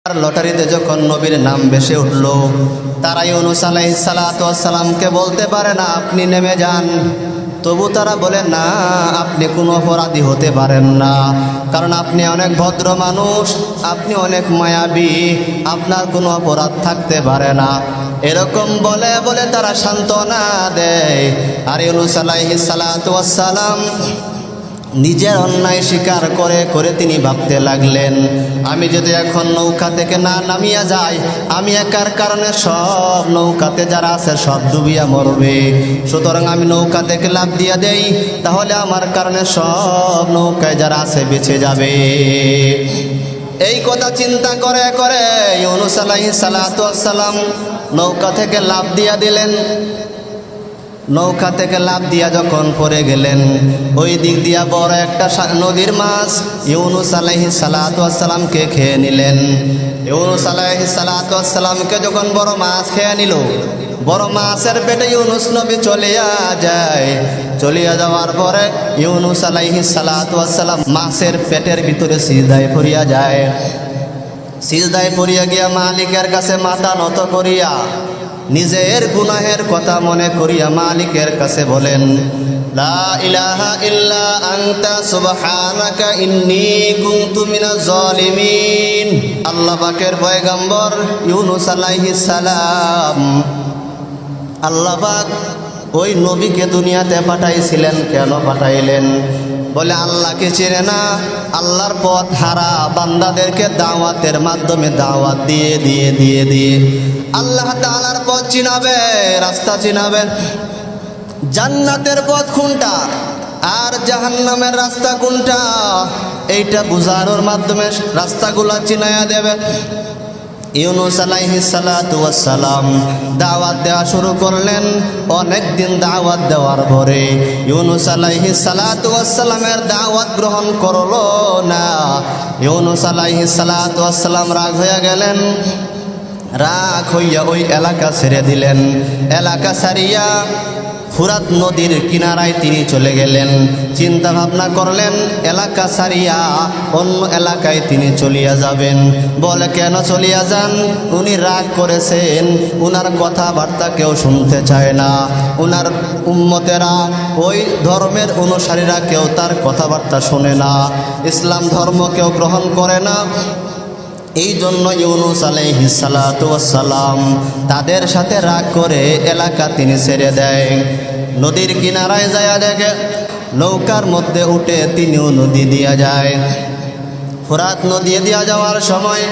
লটারিতে যখন নবীর নাম ভেসে উঠল, তারা ইউনূস আলাইহিস সালাতু ওয়াস সালামকে বলতে পারে না আপনি নেমে যান। তবু তারা বলে না, আপনি কোনো অপরাধী হতে পারেন না, কারণ আপনি অনেক ভদ্র মানুষ, আপনি অনেক মায়াবী, আপনার কোনো অপরাধ থাকতে পারে না। এরকম বলে বলে তারা সান্ত্বনা দেয়। আর ইউনূস আলাইহিস সালাতু ওয়াস সালাম নিজের অন্যায় স্বীকার করে করে তিনি ভাবতে লাগলেন, আমি যদি এখন নৌকা থেকে না নামিয়া যাই, আমি একার কারণে সব নৌকাতে যারা আছে সব ডুবিয়া মরবে। সুতরাং আমি নৌকা থেকে লাফ দিয়া দেই, তাহলে আমার কারণে সব নৌকায় যারা আছে বেঁচে যাবে। এই কথা চিন্তা করে করে ইউনূস আলাইহিস সালাতু ওয়াস সালাম নৌকা থেকে লাফ দিয়া দিলেন। নৌকা থেকে লাফ দিয়া যখন পড়ে গেলেন, ওই দিক দিয়া বড় একটা নদীর মাছ ইউনূস আলাইহিস সালাতু ওয়াস সালামকে খেয়ে নিলেন। ইউনূস আলাইহিস সালাতু ওয়াস সালামকে যখন বড় মাছ খেয়ে নিল, বড় মাছের পেটে ইউনূস নবী চলিয়া যায়। চলিয়া যাওয়ার পরে ইউনূস আলাইহিস সালাতু ওয়াস সালাম মাছের পেটের ভিতরে সিজদায় পড়িয়া যায়। সিজদায় পড়িয়া গিয়া মালিকের কাছে মাথা নত করিয়া নিজের গুনাহের কথা মনে করিয়া মালিকের কাছে বলেন, লা ইলাহা ইল্লা আনতা সুবহানাকা ইন্নী কুনতু মিনাজ জালিমিন। আল্লাহ পাকের পয়গম্বর ইউনূস আলাইহিস সালাম, আল্লাহ পাক ওই নবীকে দুনিয়াতে পাঠাইছিলেন, কেন পাঠাইলেন? বলে আল্লাহকে চেনে না, আল্লাহর পথ হারা বান্দাদেরকে দাওয়াতের মাধ্যমে দাওয়াত দিয়ে দিয়ে দিয়ে দিয়ে আল্লাহ তাআলার পথ চিনাবে, রাস্তা চিনাবে। জান্নাতের পথ কোনটা আর জাহান্নামের রাস্তা কোনটা, এইটা বুঝানোর মাধ্যমে রাস্তাগুলা চিনায়া দেবে। ইউনূস আলাইহিস সালাতু ওয়াস সালাম দাওয়াত দেওয়া শুরু করলেন। অনেক দিন দাওয়াত দেওয়ার পরে ইউনূস আলাইহিস সালাতু ওয়াস সালামের দাওয়াত গ্রহণ করলো না। ইউনূস আলাইহিস সালাতু ওয়াস সালাম রাগ হয়ে গেলেন। রাগ হইয়া ওই এলাকা ছেড়ে দিলেন। এলাকা ছাড়িয়া ফুরাত নদীর কিনারায় তিনি চলে গেলেন। চিন্তা ভাবনা করলেন এলাকা ছাড়িয়া অন্য এলাকায় তিনি চলিয়া যাবেন। বলে কেন চলিয়া যান? উনি রাগ করেছেন, উনার কথাবার্তা কেউ শুনতে চায় না। উনার উম্মতেরা, ওই ধর্মের অনুসারীরা কেউ তার কথাবার্তা শোনে না, ইসলাম ধর্ম কেউ গ্রহণ করে না। এই জন্য ইউনূস আলাইহিস সালাতু ওয়াস সালাম তাদের সাথে রাগ করে এলাকা তিনি ছেড়ে দেয়। নদীর কিনারায় যায় দেখে নৌকার মধ্যে উঠে তিনিও নদী দিয়া যায়। ফুরাত নদী দিয়া যাওয়ার সময়